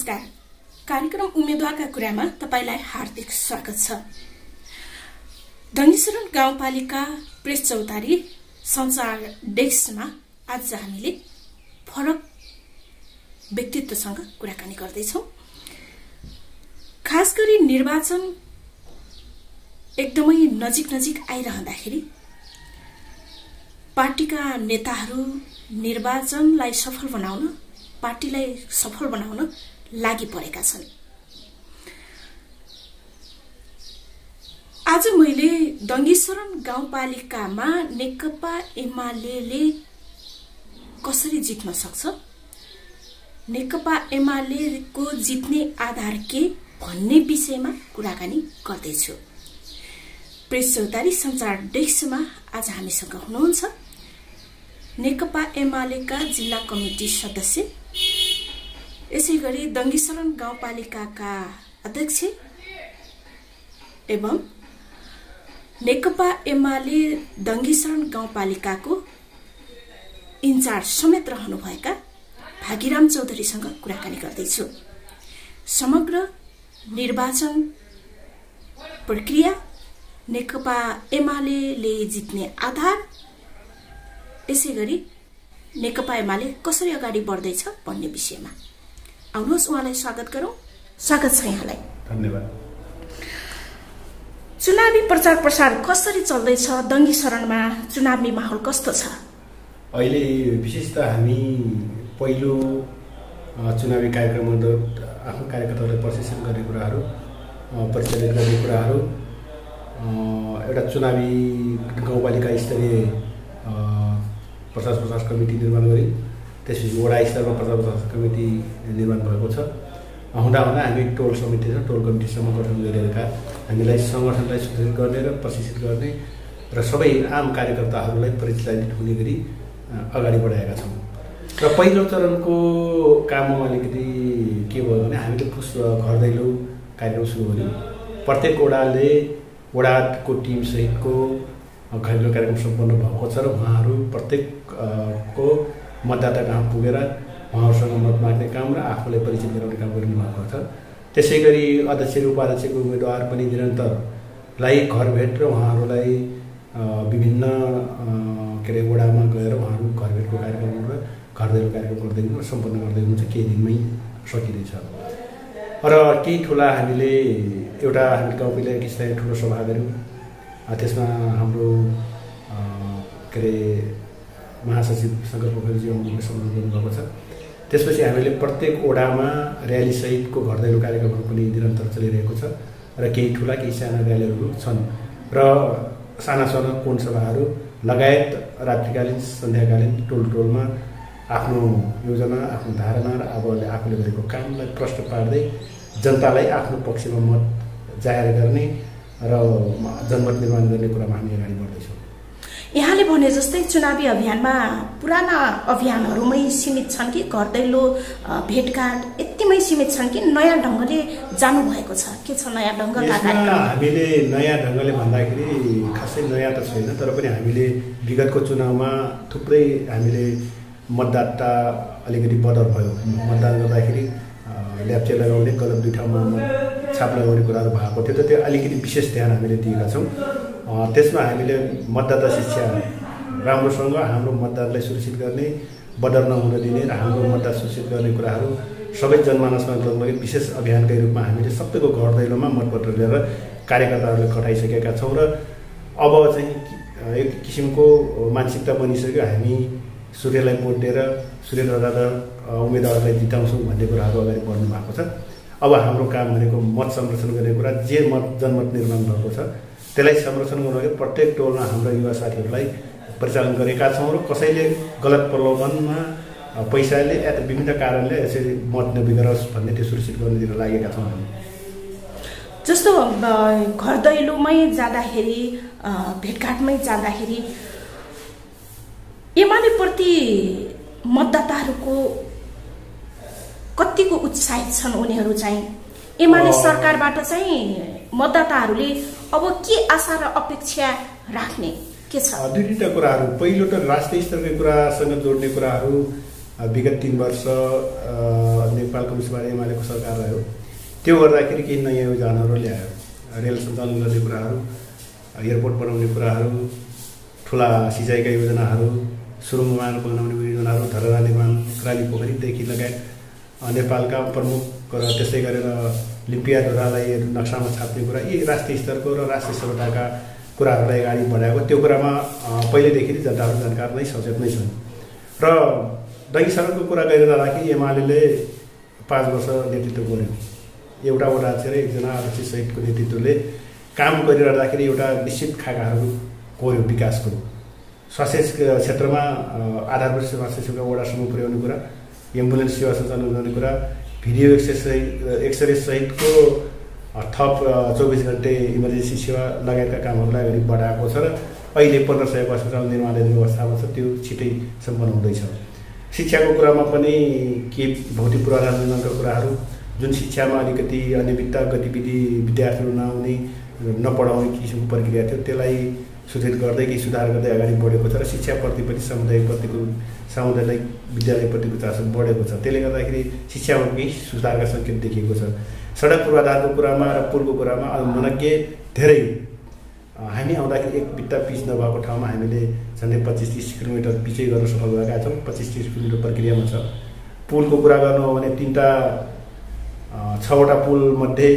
नमस्कार। कार्यक्रम उम्मेदवारका कुरामा तपाईलाई हार्दिक स्वागत छ। डङ्गीशरण गाउँपालिका प्रेस चौतारी संचार डेस्कमा आज हामीले फरक व्यक्तित्वसँग कुराकानी गर्दैछौं। खास गरी निर्वाचन एकदमै नजिक आइरहँदाखेरि पार्टीका नेताहरू निर्वाचनलाई सफल बनाउन, पार्टीलाई सफल बनाउन लागि परेका छन्। आज मैले डङ्गीशरण गाउँपालिकामा नेकपा एमालेले कसरी जित्न सक्छ, नेकपा एमालेको जित्ने आधार के भन्ने विषयमा कुराकानी गर्दैछु। प्रेस चौतारी संचार डेस्कमा आज हामीसँग हुनुहुन्छ नेकपा एमालेका जिल्ला कमिटी सदस्य, यसैगरी डङ्गीशरण गाउँपालिकाका अध्यक्ष एवं नेकपा एमाले डङ्गीशरण गाउँपालिकाको इन्चार्ज समेत रहनुभएका भागीराम चौधरीसँग कुराकानी गर्दैछु। समग्र निर्वाचन प्रक्रिया, नेकपा एमालेले जित्ने आधार, यसैगरी नेकपा एमाले कसरी अगाडि बढ्दैछ भन्ने विषयमा आउनुहोस् उहाँलाई स्वागत गरौं। स्वागत छ यहाँलाई। धन्यवाद। चुनावी प्रचार प्रसार कसरी चल्दैछ? डङ्गीशरणमा चुनावी माहौल कस्तो छ? अहिले विशेषतः हामी पहिलो चुनावी कार्यक्रममा आफ्नो कार्यकर्ताहरूलाई प्रशिक्षण गर्ने कुराहरू, परिचालित गर्ने कुराहरू, एउटा चुनावी गाउँपालिका स्तरीय प्रचार प्रसार कमिटी निर्माण गरी त्यसपछि वडा स्तरमा प्रचार प्रसार कमिटी निर्माण भएको छ। हुँदा हामी टोल समिति र टोल कमिटीसम्म गठन गरिरहेका हामीलाई संगठनलाई सुदृढ गर्ने र प्रशिक्षित गर्ने र सबै आम कार्यकर्ताहरूलाई परिचालित हुने गरी अगाडि बढाएका छौँ। र पहिलो चरणको काममा अलिकति के भयो भने हामीले घर दैलो कार्यक्रम सुरु गर्यौँ। प्रत्येक वडाको टिमसहितको घर दैलो कार्यक्रम सम्पन्न भएको छ र उहाँहरू प्रत्येकको मतदाता कहाँ पुगेर उहाँहरूसँग मत माग्ने काम र आफूलाई परिचित गराउने काम गरिनु भएको छ। त्यसै गरी अध्यक्ष र उपाध्यक्षको उम्मेदवार पनि निरन्तरलाई घर भेट र उहाँहरूलाई विभिन्न वडामा गएर उहाँहरू घर भेटको कार्यक्रम र घर दैलो कार्यक्रम गर्दै सम्पन्न गर्दै हुनुहुन्छ। केही दिनमै सकिँदैछ। र केही ठुला हामीले गाउँपालिका स्तरीय ठुलो सभा गऱ्यौँ। त्यसमा हाम्रो महासचिव शङ्कर पोखरेलजी सम्बोधन गर्नुभएको छ। त्यसपछि हामीले प्रत्येक वडामा र्याली सहितको घर दैलो कार्यक्रमहरू पनि निरन्तर चलिरहेको छ र केही ठुला केही साना र्यालीहरू छन् र साना कोण सभाहरू लगायत रात्रिकालीन सन्ध्याकालीन टोलमा आफ्नो योजना, आफ्नो धारणा र आफूले गरेको कामलाई प्रश्न पार्दै जनतालाई आफ्नो पक्षमा मत जाहेर गर्ने र जनमत निर्माण गर्ने कुरामा हामी अगाडि बढ्दैछौँ। यहाँले भने जस्तै चुनावी अभियानमा पुराना अभियानहरूमै सीमित छन् कि घर दैलो भेटघाट यतिमै सीमित छन् कि नयाँ ढङ्गले जानु भएको छ? के छ नयाँ ढङ्गका कार्यक्रम? हामीले नयाँ ढङ्गले भन्दाखेरि खासै नयाँ त छैन, तर पनि हामीले विगतको चुनावमा थुप्रै हामीले मतदाता अलिकति बदर भयो। मतदान गर्दाखेरि ल्याप्चे लगाउने, गलत दुई ठाउँमा छाप लगाउने कुराहरू भएको थियो। त्यो अलिकति विशेष ध्यान हामीले दिएका छौँ। त्यसमा हामीले मतदाता शिक्षा राम्रोसँग हाम्रो मतदातालाई सुरक्षित गर्ने, बदर नहुन दिने र हाम्रो मतदाता सुरक्षित गर्ने कुराहरू सबै जनमानसमा लगभग विशेष अभियानकै रूपमा हामीले सबैको घर दैलोमा मतपत्र लिएर कार्यकर्ताहरूले खटाइसकेका छौँ र अब चाहिँ एक किसिमको मानसिकता बनिसक्यो। हामी सूर्यलाई भोट दिएर सूर्यद्वारा उम्मेदवारलाई जिताउँछौँ भन्ने कुराहरू अगाडि बढ्नु भएको छ। अब हाम्रो काम भनेको मत संरक्षण गर्ने कुरा, जे जनमत निर्माण भएको छ त्यसलाई संरक्षण गर्नको प्रत्येक टोलमा हाम्रो युवा साथीहरूलाई परिचालन गरेका छौँ र कसैले गलत प्रलोभनमा पैसाले या त विभिन्न कारणले यसरी मत नबिगरोस् भन्ने त्यो सुरक्षित गर्नेतिर लागेका छौँ। हामी जस्तो घर दैलोमै जाँदाखेरि, भेटघाटमै जाँदाखेरि एमाले प्रति मतदाताहरूको कतिको उत्साहित छन्? उनीहरू चाहिँ एमाले सरकारबाट चाहिँ मतदाताहरूले अब के आशा र अपेक्षा राख्ने के छ? दुईटा कुराहरू। पहिलो त राष्ट्रिय स्तरकै कुरासँग जोड्ने कुराहरू विगत 3 वर्ष नेपाल कम्युनिस्टबाट एमालेको सरकार रह्यो। त्यो गर्दाखेरि केही नयाँ योजनाहरू ल्यायो। रेल सञ्चालन गर्ने कुराहरू, एयरपोर्ट बनाउने कुराहरू, ठुला सिँचाइका योजनाहरू, सुरुङ बनाउने योजनाहरू, धरहरा निर्माण, कराली पोखरीदेखि लगायत नेपालका प्रमुख र त्यसै गरेर लिम्पियाडोरालाई नक्सामा छाप्ने कुरा, यी राष्ट्रिय स्तरको र राष्ट्रिय सभ्यताका कुराहरूलाई अगाडि बढाएको। त्यो कुरामा पहिलेदेखि जनताहरू जानकार नै सचेत नै छन्। र दैनिक सडकको कुरा गरिरहँदाखेरि एमाले 5 वर्ष नेतृत्व गर्यो। एउटा वडा अध्यक्ष र एकजना अध्यक्ष सहितको नेतृत्वले काम गरिरहँदाखेरि एउटा निश्चित खाकाहरू कोर्यो विकासको। स्वास्थ्य क्षेत्रमा आधारभूत स्वास्थ्य सेवा वडा समूह पुर्याउने कुरा, एम्बुलेन्स सेवा सञ्चालन गर्ने कुरा, भिडियो एक्सरे सहितको थप 24 घन्टे इमर्जेन्सी सेवा लगायतका कामहरूलाई अगाडि बढाएको छ र अहिले 1500 अस्पताल निर्माणाधीन अवस्थामा छ। त्यो छिटै सम्पन्न हुँदैछ। शिक्षाको कुरामा पनि के भौतिक पूर्वाधार निर्माणका कुराहरू, जुन शिक्षामा अलिकति अनियमितता गतिविधि विद्यार्थीहरू नआउने नपढाउने किसिमको प्रक्रिया थियो, त्यसलाई सुदृढ गर्दै केही सुधार गर्दै अगाडि बढेको छ र शिक्षाप्रति पनि सामुदायिक विद्यालयप्रतिको चासो बढेको छ। त्यसले गर्दाखेरि शिक्षामा केही सुधारका सङ्केत देखिएको छ। सडक पूर्वाधारको कुरामा र पुलको कुरामा मनज्ञ धेरै हामी आउँदाखेरि एक बित्ता पिच नभएको ठाउँमा हामीले झन्डै 25-30 किलोमिटर पिचै गर्न सफल भएका छौँ। 25-30 किलोमिटर प्रक्रियामा छ। पुलको कुरा गर्नु हो भने 6वटा पुलमध्ये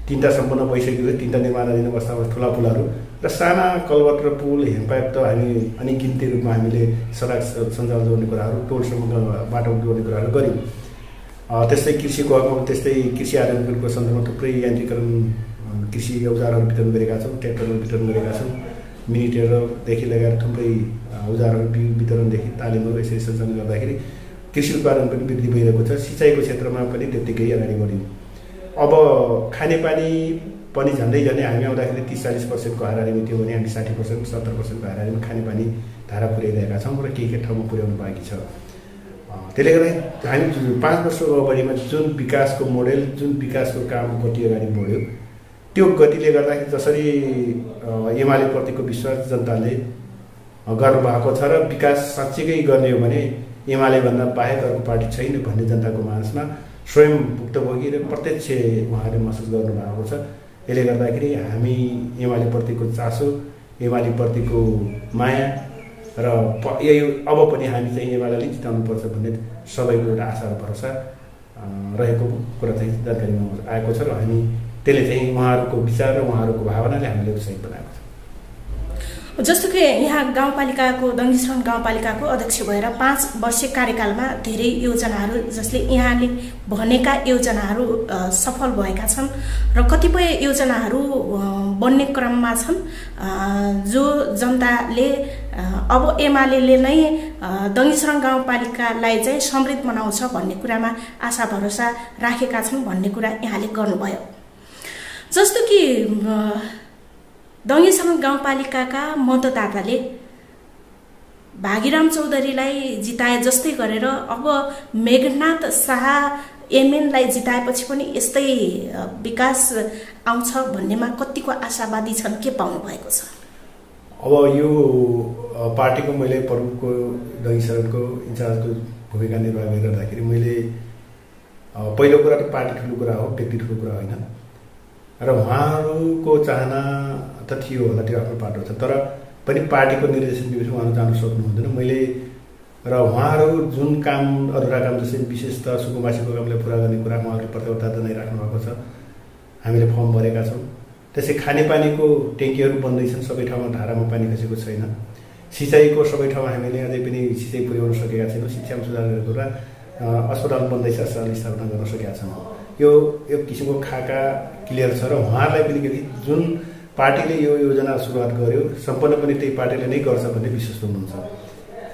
3टा सम्पन्न भइसकेको छ। 3टा निर्माणाधीन अवस्थामा ठुला पुलहरू र साना कलवट र पुल हेम्पायप त हामी अनिगिन्ती रूपमा हामीले सडक सञ्चालन जोड्ने कुराहरू, टोलसम्म बाटो जोड्ने कुराहरू गऱ्यौँ। त्यस्तै कृषिको हकमा त्यस्तै कृषि आधुनिकीकरणको सन्दर्भमा थुप्रै यान्त्रिकरण कृषि औजारहरू वितरण गरेका छौँ, ट्र्याक्टरहरू वितरण गरेका छौँ। मिनी टेलरदेखि लगाएर थुप्रै औजारहरू वितरणदेखि तालिमहरू यसरी सञ्चालन गर्दाखेरि कृषि उत्पादन पनि वृद्धि भइरहेको छ। सिँचाइको क्षेत्रमा पनि त्यत्तिकै अगाडि बढ्यौँ। अब खानेपानी पनि झन्डै हामी आउँदाखेरि 30-40% को हाराहारीमा थियो भने हामी 60%, 70% को हाराहारीमा खानेपानी धारा पुर्याइरहेका छौँ र केही ठाउँमा पुर्याउनु बाँकी छ। त्यसले गर्दा हामी 5 वर्षको अवधिमा जुन विकासको मोडेल, जुन विकासको काम गति अगाडि बढ्यो, त्यो गतिले गर्दाखेरि जसरी एमालेप्रतिको विश्वास जनताले गर्नुभएको छ र विकास साँच्चीकै गर्ने हो भने एमालेभन्दा बाहेक अर्को पार्टी छैन भन्ने जनताको मानसमा स्वयं भुक्तभोगी र प्रत्यक्ष उहाँहरूले महसुस गर्नुभएको छ। यसले गर्दाखेरि हामी एमालेप्रतिको चासो, एमालेप्रतिको माया र अब पनि हामी चाहिँ एमालेले जिताउनुपर्छ भन्ने सबैको एउटा आशा र भरोसा रहेको कुरा चाहिँ जानकारीमा आएको छ र हामी त्यसले चाहिँ उहाँहरूको विचार र उहाँहरूको भावनाले हामीले उत्साहित बनाएको छ। जस्तो कि यहाँ गाउँपालिकाको दङ्गीश्रम गाउँपालिकाको अध्यक्ष भएर 5 वर्षीय कार्यकालमा धेरै योजनाहरू जसले यहाँले भनेका योजनाहरू सफल भएका छन् र कतिपय योजनाहरू बन्ने क्रममा छन्, जो जनताले अब एमाले नै दङ्गीश्रम गाउँपालिकालाई चाहिँ समृद्ध बनाउँछ भन्ने कुरामा आशा भरोसा राखेका छन् भन्ने कुरा यहाँले गर्नुभयो। जस्तो कि दङ्गीश्रम गाउँपालिकाका मतदाताले भागीराम चौधरीलाई जिताए जस्तै गरेर अब मेघनाथ शाह एमएनलाई जिताएपछि पनि यस्तै विकास आउँछ भन्नेमा कतिको आशावादी छन्, के पाउनु भएको छ? अब यो पार्टीको मैले प्रमुखको दङ्गीश्रमको इन्चार्जको भूमिका निर्वाह गरिरहँदाखेरि मैले पहिलो कुरा त पार्टी ठुलो कुरा हो, व्यक्ति ठुलो कुरा होइन र उहाँहरूको चाहना त थियो होला, त्यो आफ्नो पाटो छ, तर पनि पार्टीको निर्देशन दिएपछि उहाँहरू जानु सक्नुहुँदैन। मैले र उहाँहरू जुन काम अधुरा काम जसरी विशेषतः सुकुम्बासीको कामलाई पुरा गर्ने कुरा उहाँहरूले प्रतिबद्धता जनाइराख्नु भएको छ। हामीले फर्म भरेका छौँ। त्यसै खानेपानीको ट्याङ्कीहरू बन्दैछन्, सबै ठाउँमा धारामा पानी खसेको छैन। सिँचाइको सबै ठाउँमा हामीले अझै पनि सिँचाइ पुर्याउन सकेका छैनौँ। शिक्षामा सुधार गरेको कुरा, अस्पताल बन्दैछ, अस्पताल स्थापना गर्न सकेका छौँ। यो एक किसिमको खाका क्लियर छ र उहाँहरूलाई पनि जुन पार्टीले यो योजना सुरुवात गर्यो सम्पन्न पनि त्यही पार्टीले नै गर्छ भन्ने विश्वास हुनुहुन्छ।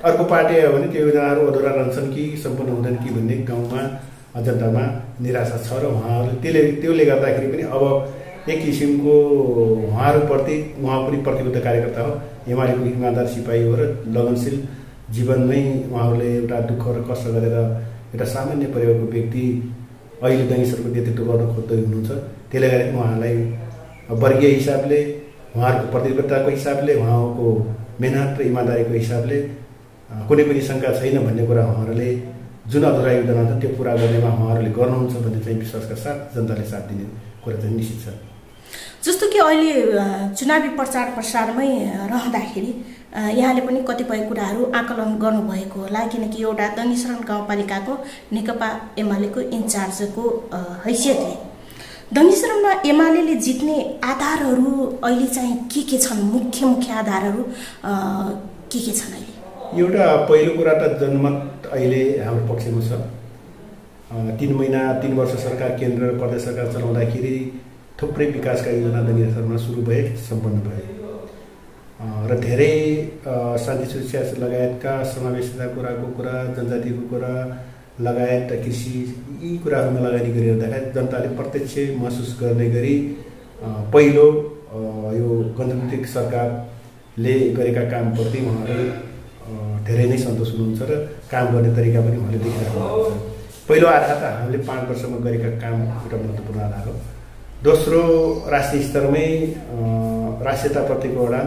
अर्को पार्टी आयो भने त्यो योजनाहरू अधुरा रहन्छन् कि सम्पन्न हुँदैन कि भन्ने गाउँमा जनतामा निराशा छ र उहाँहरू त्यसले गर्दाखेरि पनि अब एक किसिमको उहाँहरूप्रति उहाँ पनि प्रतिबद्ध कार्यकर्ता हो, एमालेको इमानदार सिपाही हो र लगनशील जीवनमै उहाँहरूले एउटा दुःख र कष्ट गरेर एउटा सामान्य परिवारको व्यक्ति अहिले दङ्गीश्रमको नेतृत्व गर्न खोज्दै हुनुहुन्छ। त्यसले गर्दा उहाँलाई वर्गीय हिसाबले, उहाँहरूको प्रतिबद्धताको हिसाबले, उहाँको मेहनत र इमान्दारीको हिसाबले कुनै पनि शङ्का छैन भन्ने कुरा उहाँहरूले जुन अधुरा योजना छ त्यो पुरा गर्नेमा उहाँहरूले गर्नुहुन्छ भन्ने चाहिँ विश्वासका साथ जनताले साथ दिने कुरा चाहिँ निश्चित छ। जस्तो कि अहिले चुनावी प्रचार प्रसारमै रहँदाखेरि यहाँले पनि कतिपय कुराहरू आकलन गर्नुभएको होला, किनकि एउटा दङ्गीशरण गाउँपालिकाको नेकपा एमालेको इन्चार्जको हैसियतले दङ्गीशरणमा एमाले जित्ने आधारहरू अहिले चाहिँ के छन्? मुख्य आधारहरू के छन् अहिले? एउटा पहिलो कुरा त जनमत अहिले हाम्रो पक्षमा छ। 3 महिना 3 वर्ष सरकार केन्द्र र प्रदेश सरकार चलाउँदाखेरि थुप्रै विकासका योजना दङ्गीशरणमा सुरु भए, सम्पन्न भए र धेरै शान्ति सुरक्षा लगायतका समावेशिता कुराको कुरा, जनजातिको कुरा लगायत कृषि यी कुराहरूमा लगानी गरिरहँदाखेरि जनताले प्रत्यक्ष महसुस गर्ने गरी पहिलो यो गणतान्त्रिक सरकारले गरेका कामप्रति उहाँहरू धेरै नै सन्तोष हुनुहुन्छ र काम गर्ने तरिका पनि उहाँले देखिराख्नुहुन्छ। पहिलो आधार त हामीले 5 वर्षमा गरेका काम एउटा महत्त्वपूर्ण आधार हो। दोस्रो, राष्ट्रिय स्तरमै राष्ट्रियताप्रतिको उडान,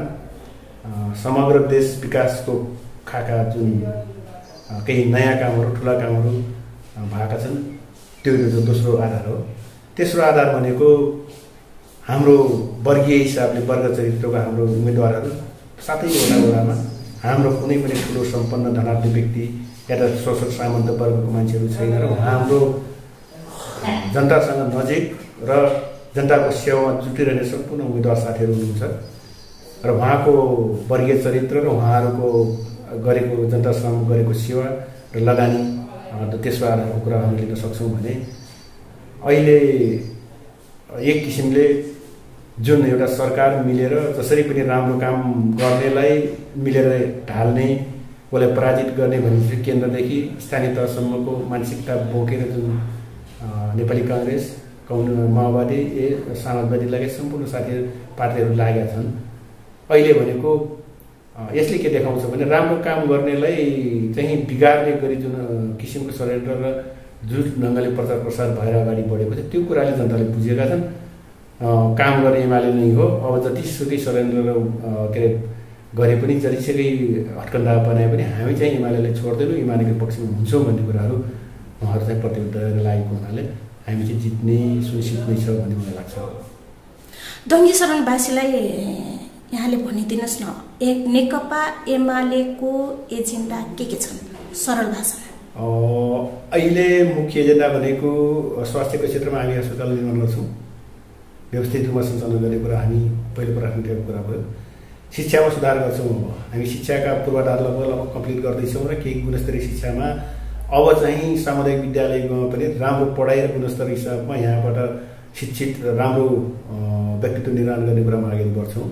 समग्र देश विकासको खाका जुन केही नयाँ कामहरू, ठुला कामहरू भएका छन्, त्यो दोस्रो आधार हो। तेस्रो आधार भनेको हाम्रो वर्गीय हिसाबले वर्ग चरित्रको हाम्रो उम्मेदवारहरू, साथै वडामा हाम्रो कुनै पनि ठुलो सम्पन्न धनाढ्य व्यक्ति या त शोषक सामन्त वर्गको मान्छेहरू छैन र हाम्रो जनतासँग नजिक र जनताको सेवामा जुटिरहने सम्पूर्ण उम्मेदवार साथीहरू हुनुहुन्छ र उहाँको वर्गीय चरित्र र उहाँहरूको गरेको जनतासँग गरेको सेवा र लगानी त्यसको आधारको कुरा हामी लिन सक्छौँ भने अहिले एक किसिमले जुन एउटा सरकार मिलेर जसरी पनि राम्रो काम गर्नेलाई मिलेर ढाल्ने, उसलाई पराजित गर्ने भनेपछि केन्द्रदेखि स्थानीय तहसम्मको मानसिकता बोकेर जुन नेपाली काङ्ग्रेस, माओवादी, समाजवादी लगायत सम्पूर्ण साथीहरू पार्टीहरू लागेका छन्। अहिले भनेको यसले के देखाउँछ भने राम्रो काम गर्नेलाई चाहिँ बिगार्ने गरी जुन किसिमको षड्यन्त्र र जुन ढङ्गले प्रचार प्रसार भएर अगाडि बढेको छ त्यो कुराले जनताले बुझेका छन्। काम गर्ने एमाले नै हो। अब जतिसुकै षड्यन्त्र र के अरे गरे पनि, जतिसुकै हट्कन्डा बनाए पनि हामी चाहिँ एमालेलाई छोड्दैनौँ, एमालेको पक्षमा हुन्छौँ भन्ने कुराहरू उहाँहरू चाहिँ प्रतिबद्धता लागेको हुनाले हामी चाहिँ जित्ने सुनिश्चित नै छ भन्ने मलाई लाग्छ। दङ्गीशरणवासीलाई यहाँले भनिदिनुहोस् न, नेकपा एमालेको एजेन्डा के छन् सरल भाषामा? अहिले मुख्य एजेन्डा भनेको स्वास्थ्यको क्षेत्रमा हामी अस्पताल निर्माण गर्छौँ, व्यवस्थित रूपमा सञ्चालन गर्ने कुरा हामी पहिलो प्राथमिकताको कुरा भयो। शिक्षामा सुधार गर्छौँ। हामी शिक्षाका पूर्वाधार लगभग कम्प्लिट गर्दैछौँ र केही गुणस्तरीय शिक्षामा अब चाहिँ सामुदायिक विद्यालयमा पनि राम्रो पढाइ र गुणस्तर हिसाबमा यहाँबाट शिक्षित राम्रो व्यक्तित्व निर्माण गर्ने कुरामा अगाडि बढ्छौँ।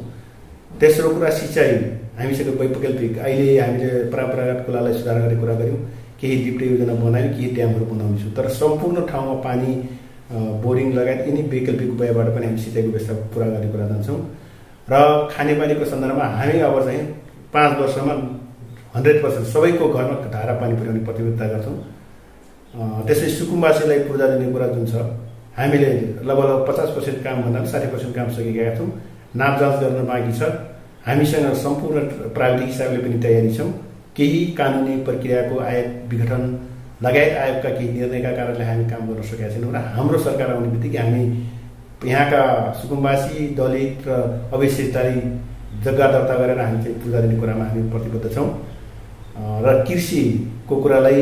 तेस्रो कुरा सिँचाइ, हामीसँग वैकल्पिक अहिले हामीले परम्परागत खोलालाई सुधार गर्ने कुरा गऱ्यौँ, केही लिफ्ट योजना बनायौँ, केही ड्यामहरू बनाउँछौँ, तर सम्पूर्ण ठाउँमा पानी बोरिङ लगायत यिनी वैकल्पिक उपायबाट पनि हामी सिँचाइको व्यवस्था पुरा गर्ने कुरा जान्छौँ। र खानेपानीको सन्दर्भमा हामी अब चाहिँ 5 वर्षमा 100% सबैको घरमा धारा पानी पुर्याउने प्रतिबद्धता गर्छौँ। त्यसै सुकुम्बासीलाई पूर्जा दिने कुरा जुन छ, हामीले लगभग 50% काम भन्दा 60% काम सकिरहेका छौँ। नाप जाँच गर्न बाँकी छ। हामीसँग सम्पूर्ण प्राविधिक हिसाबले पनि तयारी छौँ। केही कानुनी प्रक्रियाको आयोग विघटन लगायत आयोगका केही निर्णयका कारणले हामी काम गर्न सकेका छैनौँ र हाम्रो सरकार आउने बित्तिकै हामी यहाँका सुकुम्बासी, दलित र अवशेषधारी जग्गा दर्ता गरेर हामी चाहिँ पूर्जा दिने कुरामा हामी प्रतिबद्ध छौँ। र कृषिको कुरालाई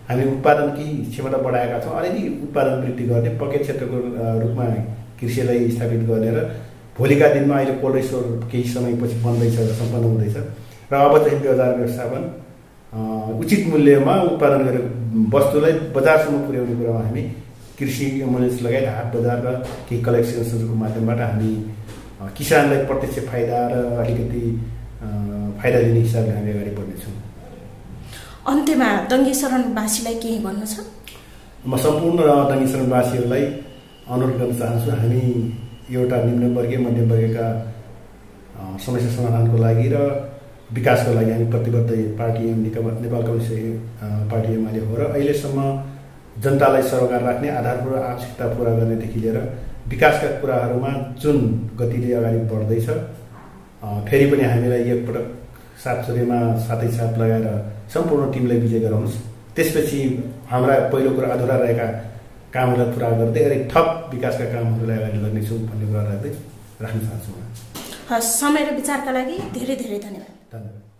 हामी उत्पादनकी क्षमता बढाएका छौँ। अलिकति उत्पादन वृद्धि गर्ने, पकेट क्षेत्रको रूपमा कृषिलाई स्थापित गर्ने र भोलिका दिनमा अहिले कोल्ड स्टोर केही समयपछि बन्दैछ र सम्पन्न हुँदैछ र अब चाहिँ बजार व्यवस्थापन उचित मूल्यमा उत्पादन गरेर वस्तुलाई बजारसम्म पुर्याउने कुरामा हामी कृषि एम्बुलेन्स लगायत हाट बजार र केही कलेक्सन्सहरूको माध्यमबाट हामी किसानलाई प्रत्यक्ष फाइदा र अलिकति फाइदा दिने हिसाबले हामी अगाडि बढ्नेछौँ। अन्त्यमा दङ्गीशरणवासीलाई के भन्नु छ? म सम्पूर्ण दङ्गीशरणवासीहरूलाई अनुरोध गर्न चाहन्छु, हामी एउटा निम्नवर्गीय मध्यमवर्गका समस्या समाधानको लागि र विकासको लागि हामी प्रतिबद्ध party Nepal communist party UML हो र अहिलेसम्म जनतालाई सरोकार राख्ने, आधारभूत आवश्यकता पुरा गर्नेदेखि लिएर विकासका कुराहरूमा जुन गतिले अगाडि बढ्दैछ, फेरि पनि हामीलाई एकपटक सात सूर्यमा सातै सात लगाएर सम्पूर्ण टिमलाई विजय गराउनुहोस्। त्यसपछि हाम्रा पहिलो कुरा अधुरा रहेका कामहरूलाई पुरा गर्दै अनि थप विकासका कामहरूलाई अगाडि गर्नेछौँ भन्ने कुरा राख्दै राख्न चाहन्छु। समय र विचारका लागि धेरै धेरै धन्यवाद। धन्यवाद।